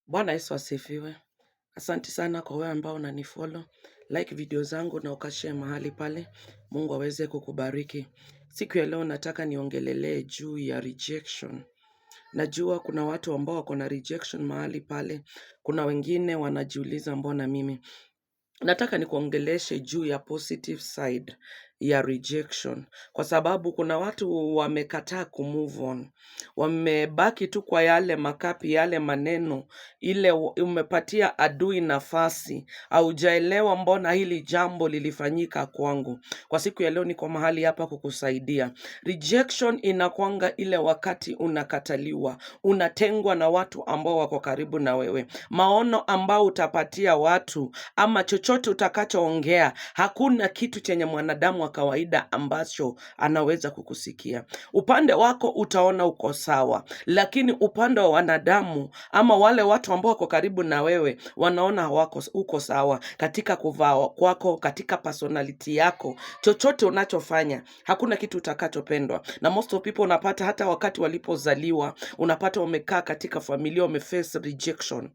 Bwana Yesu asifiwe. Asante sana kwa wewe ambao unanifollow. Like video zangu na ukashare mahali pale. Mungu aweze kukubariki. Siku ya leo nataka niongelelee juu ya rejection. Najua kuna watu ambao wako na rejection mahali pale. Kuna wengine wanajiuliza mbona mimi. Nataka nikuongeleshe juu ya positive side ya rejection, kwa sababu kuna watu wamekataa kumove on, wamebaki tu kwa yale makapi, yale maneno, ile umepatia adui nafasi, haujaelewa mbona hili jambo lilifanyika kwangu. Kwa siku ya leo niko mahali hapa kukusaidia. Rejection inakwanga ile wakati unakataliwa, unatengwa na watu ambao wako karibu na wewe, maono ambao utapatia watu ama chochote utakachoongea, hakuna kitu chenye mwanadamu wa kawaida ambacho anaweza kukusikia. Upande wako utaona uko sawa, lakini upande wa wanadamu ama wale watu ambao wako karibu na wewe wanaona hawako uko sawa katika kuvaa kwako, katika personality yako, chochote unachofanya, hakuna kitu utakachopendwa. Na most of people unapata hata wakati walipozaliwa, unapata wamekaa katika familia wameface rejection,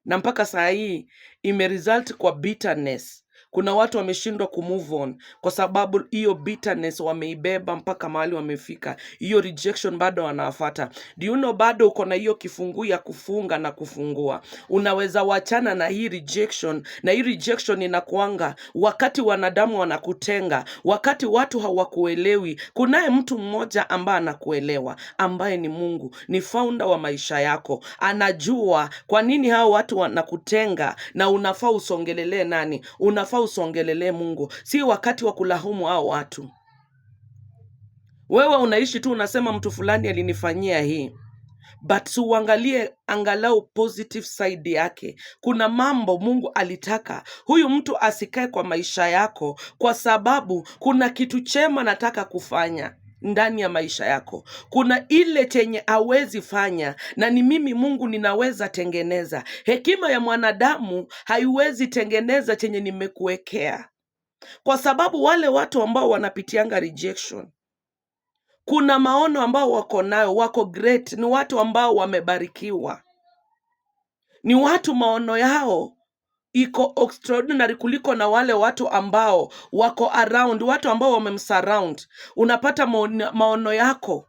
na mpaka saa hii imeresult kwa bitterness. Kuna watu wameshindwa kumove on kwa sababu hiyo bitterness wameibeba mpaka mahali wamefika. Hiyo rejection bado wanafuata. Do you know bado uko na hiyo kifunguu ya kufunga na kufungua. Unaweza wachana na hii rejection, na hii rejection inakuanga wakati wanadamu wanakutenga, wakati watu hawakuelewi. Kunaye mtu mmoja ambaye anakuelewa, ambaye ni Mungu, ni founder wa maisha yako. Anajua kwa nini hao watu wanakutenga, na unafaa usongelelee nani? Unafaa usongelelee Mungu. Si wakati wa kulahumu hao watu. Wewe unaishi tu unasema mtu fulani alinifanyia hii, but uangalie angalau positive side yake. Kuna mambo Mungu alitaka huyu mtu asikae kwa maisha yako, kwa sababu kuna kitu chema nataka kufanya ndani ya maisha yako. Kuna ile chenye hawezi fanya, na ni mimi Mungu ninaweza tengeneza. Hekima ya mwanadamu haiwezi tengeneza chenye nimekuwekea, kwa sababu wale watu ambao wanapitianga rejection, kuna maono ambao wako nayo, wako great, ni watu ambao wamebarikiwa, ni watu maono yao iko extraordinary kuliko na wale watu ambao wako around, watu ambao wamemsurround. Unapata maono yako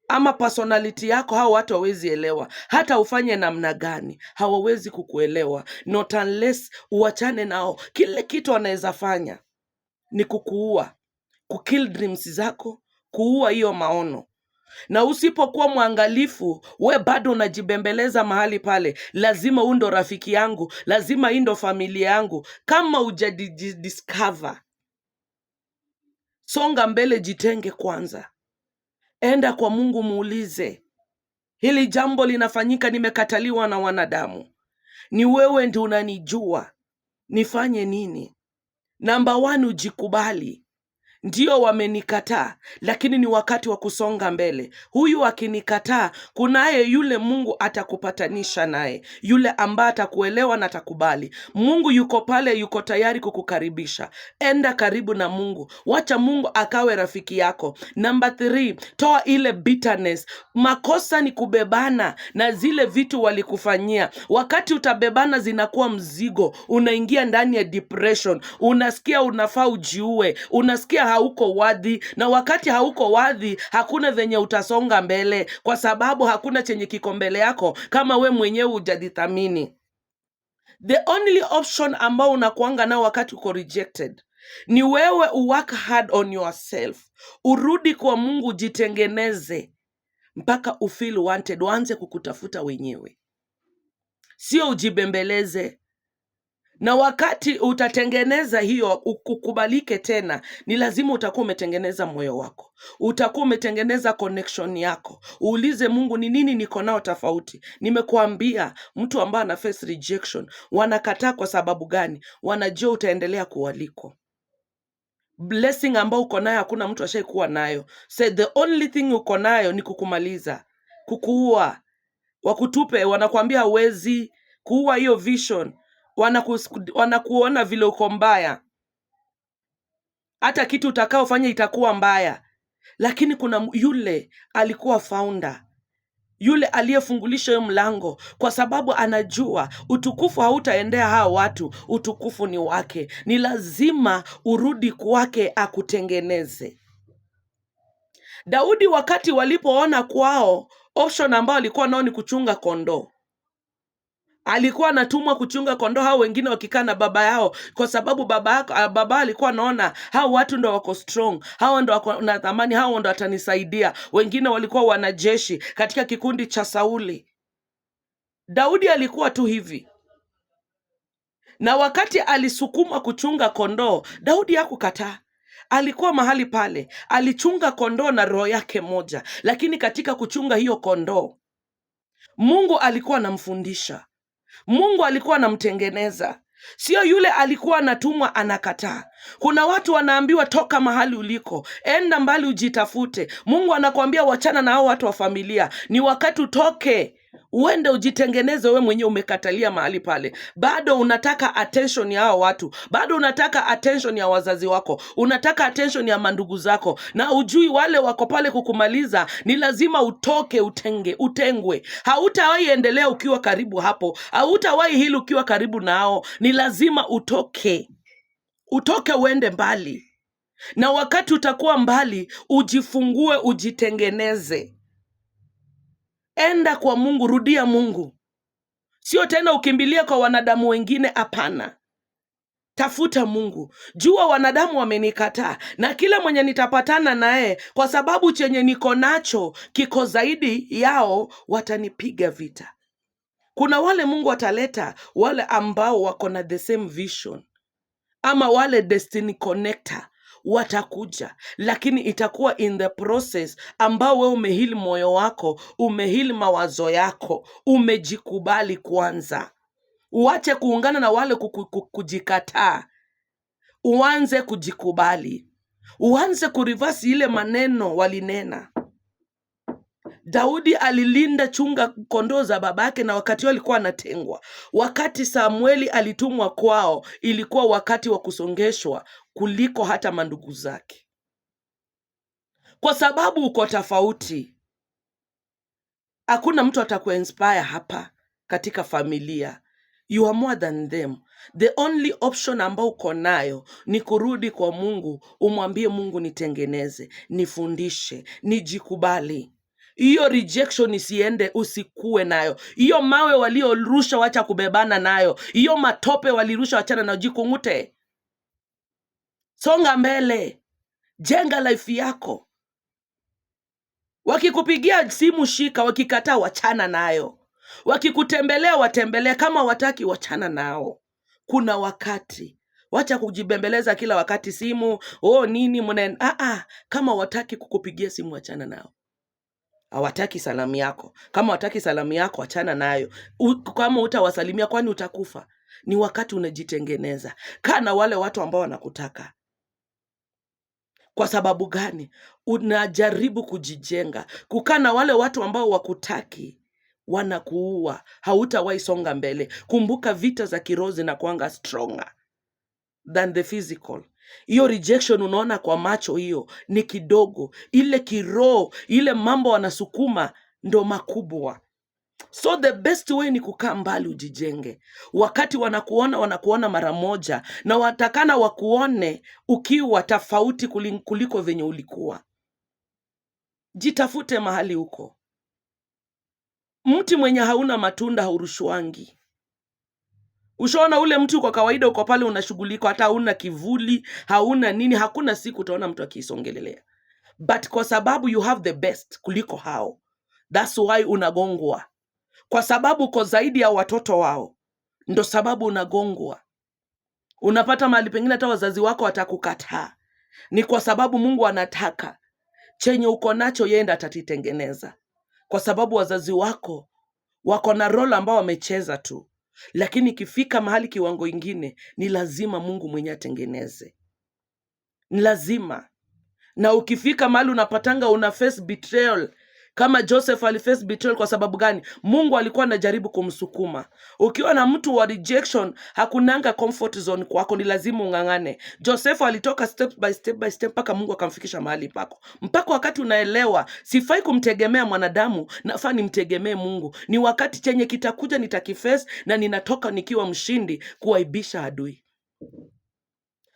ama personality yako, hao watu hawezi elewa. Hata ufanye namna gani, hawawezi kukuelewa, not unless uachane nao. Kile kitu wanaweza fanya ni kukuua, kukill dreams zako, kuua hiyo maono. Na usipokuwa mwangalifu, we bado unajibembeleza mahali pale. Lazima huu ndo rafiki yangu, lazima hii ndo familia yangu. Kama hujadiscover, songa mbele, jitenge kwanza. Enda kwa Mungu, muulize, hili jambo linafanyika, nimekataliwa na wanadamu, ni wewe ndio unanijua, nifanye nini? Namba 1, ujikubali. Ndio wamenikataa, lakini ni wakati wa kusonga mbele. Huyu akinikataa, kunaye yule Mungu atakupatanisha naye, yule ambaye atakuelewa na atakubali. Mungu yuko pale, yuko tayari kukukaribisha. Enda karibu na Mungu, wacha Mungu akawe rafiki yako. Namba 3, toa ile bitterness. Makosa ni kubebana na zile vitu walikufanyia. Wakati utabebana zinakuwa mzigo, unaingia ndani ya depression, unasikia unafaa ujiue, unasikia hauko wadhi. Na wakati hauko wadhi, hakuna venye utasonga mbele, kwa sababu hakuna chenye kiko mbele yako kama we mwenyewe hujadithamini. The only option ambao unakuanga nao wakati uko rejected ni wewe work hard on yourself, urudi kwa Mungu, jitengeneze mpaka ufeel wanted, uanze kukutafuta wenyewe, sio ujibembeleze. Na wakati utatengeneza hiyo ukubalike tena, ni lazima utakuwa umetengeneza moyo wako, utakuwa umetengeneza connection yako. Uulize Mungu, ni nini niko nao tofauti? Nimekuambia mtu ambaye ana face rejection wanakataa kwa sababu gani? Wanajua utaendelea kuwaliko. Blessing ambao uko nayo hakuna mtu ashaikuwa nayo. Say the only thing uko nayo ni kukumaliza, kukuua, wakutupe. Wanakuambia hawezi kuua hiyo vision, wanakuona vile uko mbaya, hata kitu utakaofanya itakuwa mbaya. Lakini kuna yule alikuwa founder, yule aliyefungulisha hiyo mlango, kwa sababu anajua utukufu hautaendea hao watu, utukufu ni wake. Ni lazima urudi kwake akutengeneze. Daudi wakati walipoona kwao option ambao alikuwa nao ni kuchunga kondoo, alikuwa anatumwa kuchunga kondoo, hao wengine wakikaa na baba yao, kwa sababu baba alikuwa anaona hao watu ndo wako strong, hao ndo wako na thamani, hao ndo watanisaidia. Wengine walikuwa wanajeshi katika kikundi cha Sauli. Daudi alikuwa tu hivi, na wakati alisukuma kuchunga kondoo, Daudi hakukataa. Alikuwa mahali pale, alichunga kondoo na roho yake moja, lakini katika kuchunga hiyo kondoo, Mungu alikuwa anamfundisha, Mungu alikuwa anamtengeneza. Sio yule alikuwa anatumwa anakataa. Kuna watu wanaambiwa toka mahali uliko, enda mbali ujitafute. Mungu anakuambia wachana na hao watu wa familia, ni wakati utoke uende ujitengeneze. We mwenyewe umekatalia mahali pale, bado unataka attention ya hao watu, bado unataka attention ya wazazi wako, unataka attention ya mandugu zako, na ujui wale wako pale kukumaliza. Ni lazima utoke, utengwe. Hautawahi endelea ukiwa karibu hapo, hautawahi hili ukiwa karibu nao. Ni lazima utoke uende mbali, na wakati utakuwa mbali, ujifungue, ujitengeneze. Enda kwa Mungu, rudia Mungu. Sio tena ukimbilia kwa wanadamu wengine, hapana. Tafuta Mungu. Jua wanadamu wamenikataa, na kila mwenye nitapatana naye, kwa sababu chenye niko nacho kiko zaidi yao, watanipiga vita. Kuna wale Mungu ataleta, wale ambao wako na the same vision, ama wale destiny connector watakuja, lakini itakuwa in the process ambao wewe umehili moyo wako, umehili mawazo yako, umejikubali kwanza. Uache kuungana na wale kujikataa, uanze kujikubali, uanze kureverse ile maneno walinena. Daudi alilinda chunga kondoo za babake, na wakati huo alikuwa anatengwa. Wakati Samueli alitumwa kwao, ilikuwa wakati wa kusongeshwa kuliko hata mandugu zake, kwa sababu uko tofauti. Hakuna mtu atakuinspire hapa katika familia. You are more than them. The only option ambao uko nayo ni kurudi kwa Mungu, umwambie Mungu, nitengeneze, nifundishe, nijikubali. Hiyo rejection isiende, usikue nayo. Hiyo mawe waliorusha, wacha kubebana nayo. Hiyo matope walirusha, wachana na, jikungute. Songa mbele, jenga life yako. Wakikupigia simu shika, wakikataa wachana nayo. Wakikutembelea watembelee, kama wataki wachana nao. Kuna wakati, wacha kujibembeleza kila wakati simu, nini mnen. Kama wataki kukupigia simu wachana nao. Hawataki salamu yako, kama wataki salamu yako wachana nayo. Kama utawasalimia, kwani utakufa? Ni wakati unajitengeneza. Kaa na wale watu ambao wanakutaka. Kwa sababu gani? Unajaribu kujijenga. Kukaa na wale watu ambao wakutaki, wanakuua, hautawahi songa mbele. Kumbuka vita za kiroho zinakuanga stronger than the physical. Hiyo rejection unaona kwa macho, hiyo ni kidogo. Ile kiroho, ile mambo wanasukuma ndo makubwa. So the best way ni kukaa mbali, ujijenge. Wakati wanakuona mara moja, na watakana wakuone ukiwa tofauti kuliko venye ulikuwa. Jitafute mahali huko. Mti mwenye hauna matunda haurushwangi. Ushaona ule mtu kwa kawaida uko pale unashughulika, hata hauna kivuli, hauna nini, hakuna siku utaona mtu akisongelelea. But kwa sababu you have the best kuliko hao, that's why unagongwa. Kwa sababu uko zaidi ya watoto wao, ndo sababu unagongwa. Unapata mahali pengine hata wazazi wako watakukataa. Ni kwa sababu Mungu anataka chenye uko nacho yenda atatitengeneza. Kwa sababu wazazi wako wako na role ambao wamecheza tu. Lakini ikifika mahali kiwango ingine, ni lazima Mungu mwenye atengeneze. Ni lazima. Na ukifika mahali unapatanga una face betrayal Kama Joseph aliface betrayal kwa sababu gani? Mungu alikuwa anajaribu kumsukuma. Ukiwa na mtu wa rejection, hakunanga comfort zone kwako, ni lazima ung'ang'ane. Joseph alitoka step by step by step mpaka Mungu akamfikisha mahali pako. Mpaka wakati unaelewa, sifai kumtegemea mwanadamu, nafaa nimtegemee Mungu. Ni wakati chenye kitakuja nitakiface na ninatoka nikiwa mshindi kuwaibisha adui.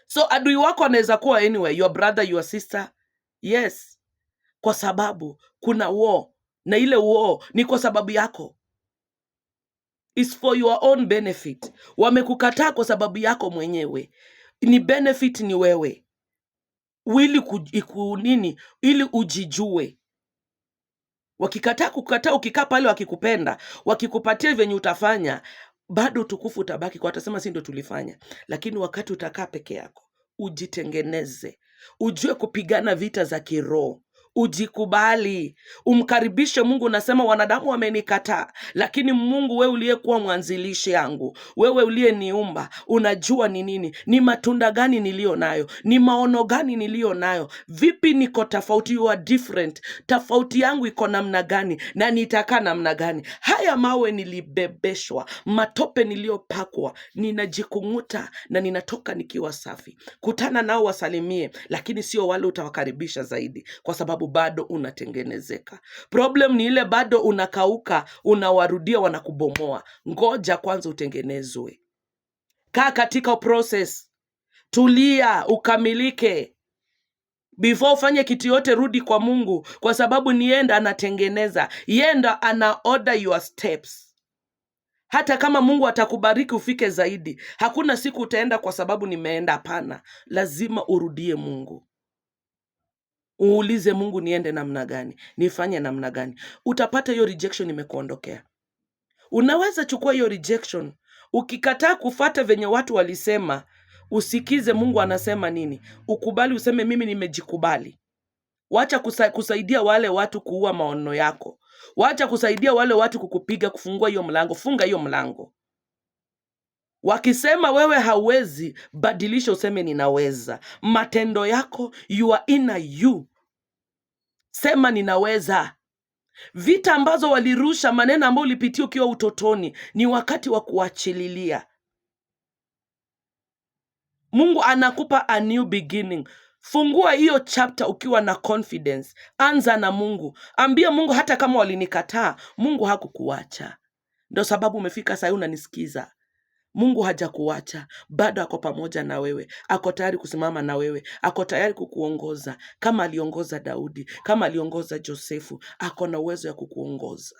So adui wako anaweza kuwa anyway, your brother, your sister. Yes. Kwa sababu kuna war, na ile war ni kwa sababu yako. It's for your own benefit. Wamekukataa kwa sababu yako mwenyewe. Ni benefit ni wewe. Ili ujijue. Wakikataa kukataa, ukikaa pale wakikupenda, wakikupatia venye utafanya, bado utukufu utabaki kwa, watasema si ndo tulifanya. Lakini wakati utakaa peke yako, ujitengeneze, ujue kupigana vita za kiroho, ujikubali, umkaribishe Mungu. Unasema wanadamu wamenikataa, lakini Mungu, wewe uliyekuwa mwanzilishi yangu, wewe uliyeniumba, unajua ni nini, ni matunda gani nilio nayo, ni maono gani nilio nayo, vipi niko tofauti. You are different. Tofauti yangu iko namna gani na nitakaa namna gani? Haya mawe nilibebeshwa, matope niliyopakwa, ninajikung'uta na ninatoka nikiwa safi. Kutana nao, wasalimie, lakini sio wale utawakaribisha zaidi, kwa sababu bado unatengenezeka. Problem ni ile bado unakauka, unawarudia, wanakubomoa. Ngoja kwanza utengenezwe. Kaa katika process, tulia, ukamilike. Before ufanye kitu yote, rudi kwa Mungu, kwa sababu ni yeye anatengeneza, yeye ana order your steps. Hata kama Mungu atakubariki ufike zaidi, hakuna siku utaenda kwa sababu nimeenda. Hapana, lazima urudie Mungu. Uulize Mungu, niende namna gani, nifanye namna gani. Utapata hiyo rejection imekuondokea. Unaweza chukua hiyo rejection, ukikataa kufata venye watu walisema, usikize Mungu anasema nini, ukubali, useme mimi nimejikubali. Wacha kusaidia wale watu kuua maono yako. Wacha kusaidia wale watu kukupiga, kufungua hiyo mlango. Funga hiyo mlango. Wakisema wewe hauwezi, badilisha, useme ninaweza. Matendo yako, you are in you. Sema ninaweza. Vita ambazo walirusha, maneno ambayo ulipitia ukiwa utotoni, ni wakati wa kuachililia. Mungu anakupa a new beginning. Fungua hiyo chapter ukiwa na confidence. Anza na Mungu. Ambia Mungu, hata kama walinikataa, Mungu hakukuacha. Ndio sababu umefika sasa unanisikiza. Mungu hajakuacha, bado ako pamoja na wewe. Ako tayari kusimama na wewe. Ako tayari kukuongoza. Kama aliongoza Daudi, kama aliongoza Josefu, ako na uwezo ya kukuongoza.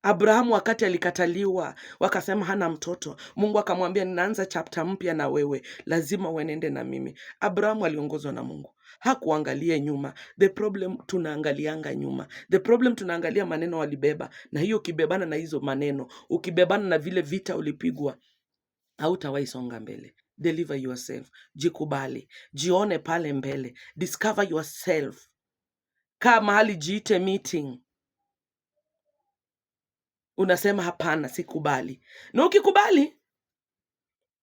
Abrahamu wakati alikataliwa, wakasema hana mtoto, Mungu akamwambia ninaanza chapter mpya na wewe, lazima uenende na mimi. Abrahamu aliongozwa na Mungu. Hakuangalia nyuma. The problem tunaangalianga nyuma. The problem tunaangalia maneno walibeba, na hiyo ukibebana na hizo maneno, ukibebana na vile vita ulipigwa, hautawahi songa mbele. Deliver yourself. Jikubali. Jione pale mbele. Discover yourself. Kaa mahali, jiite meeting. Unasema hapana, sikubali. Na ukikubali,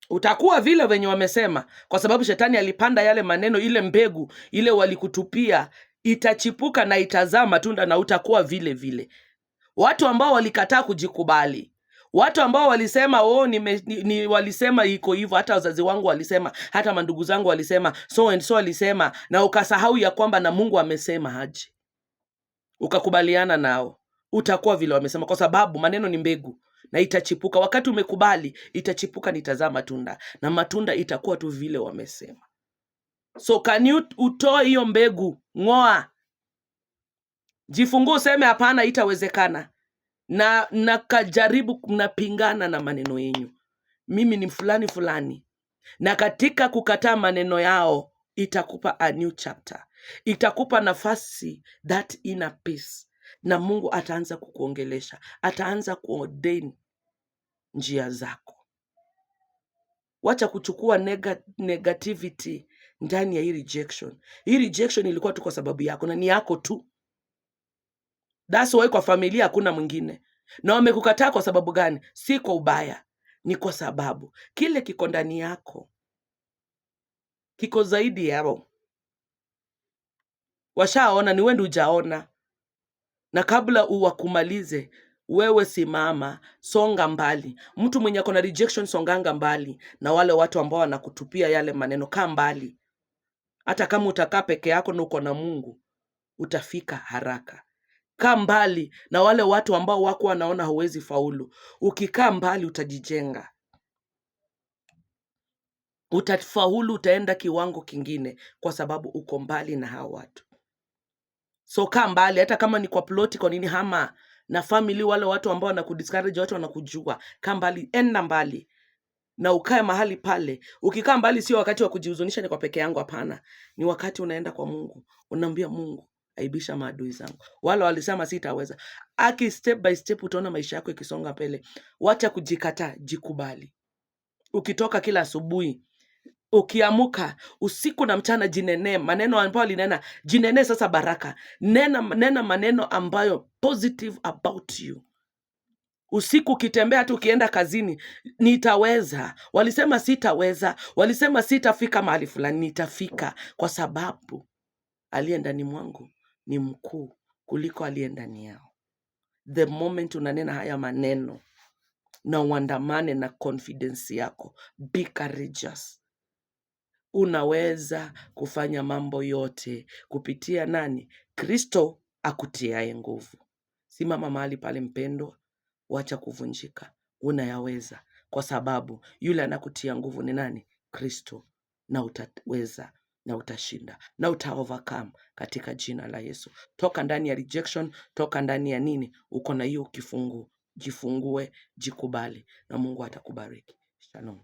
utakuwa vile wenye wamesema, kwa sababu shetani alipanda yale maneno, ile mbegu ile walikutupia itachipuka na itazaa matunda, na utakuwa vile vile. Watu ambao walikataa kujikubali, watu ambao walisema walisema iko hivyo, hata wazazi wangu walisema, hata mandugu zangu walisema, so and so walisema, na ukasahau ya kwamba na Mungu amesema haji, ukakubaliana nao, utakuwa vile wamesema, kwa sababu maneno ni mbegu na itachipuka. Wakati umekubali, itachipuka, nitazaa matunda, na matunda itakuwa tu vile wamesema. So can you utoe hiyo mbegu? Ngoa, jifungue, useme hapana, itawezekana. Na kajaribu, mnapingana na maneno yenu, mimi ni fulani fulani, na katika kukataa maneno yao, itakupa a new chapter, itakupa nafasi, that inner peace, na Mungu ataanza kukuongelesha, ataanza kuordain njia zako. Wacha kuchukua negativity ndani ya hii rejection. Hii rejection ilikuwa tu kwa sababu yako, na ni yako tu. That's why kwa familia hakuna mwingine. Na wamekukataa kwa sababu gani? Si kwa ubaya, ni kwa sababu kile kiko ndani yako kiko zaidi yao. Washaona, ni wewe ndio hujaona. Na kabla uwakumalize, wewe simama, songa mbali. Mtu mwenye akona rejection, songanga mbali na wale watu ambao wanakutupia yale maneno. Kaa mbali. Hata kama utakaa peke yako na uko na Mungu, utafika haraka. Kaa mbali na wale watu ambao wako wanaona hauwezi faulu. Ukikaa mbali utajijenga, utafaulu, utaenda kiwango kingine, kwa sababu uko mbali na hao watu. So kaa mbali, hata kama ni kwa ploti, kwa nini hama na family, wale watu ambao wanakudiscourage, watu wanakujua. Kaa mbali, enda mbali na ukae mahali pale. Ukikaa mbali sio wakati wa kujihuzunisha, ni kwa peke yangu, hapana. Ni wakati unaenda kwa Mungu, unaambia Mungu, aibisha maadui zangu. Wale walisema sitaweza. Step by step utaona maisha yako ikisonga mbele. Wacha kujikataa, jikubali. Ukitoka kila asubuhi, ukiamuka, usiku na mchana, jinenee maneno ambayo alinena. Jinenee sasa baraka. Nena maneno ambayo positive about you. Usiku ukitembea tu, ukienda kazini, nitaweza. Walisema sitaweza, walisema sitafika mahali fulani, nitafika, kwa sababu aliye ndani mwangu ni mkuu kuliko aliye ndani yao. The moment unanena haya maneno na uandamane na confidence yako, be courageous. Unaweza kufanya mambo yote kupitia nani? Kristo akutiaye nguvu. Simama mahali pale mpendwa, wacha kuvunjika. Unayaweza, kwa sababu yule anakutia nguvu ni nani? Kristo. Na utaweza, na utashinda, na overcome katika jina la Yesu. Toka ndani ya rejection, toka ndani ya nini? Uko na hiyo kifungu, jifungue, jikubali, na Mungu atakubariki. Shalom.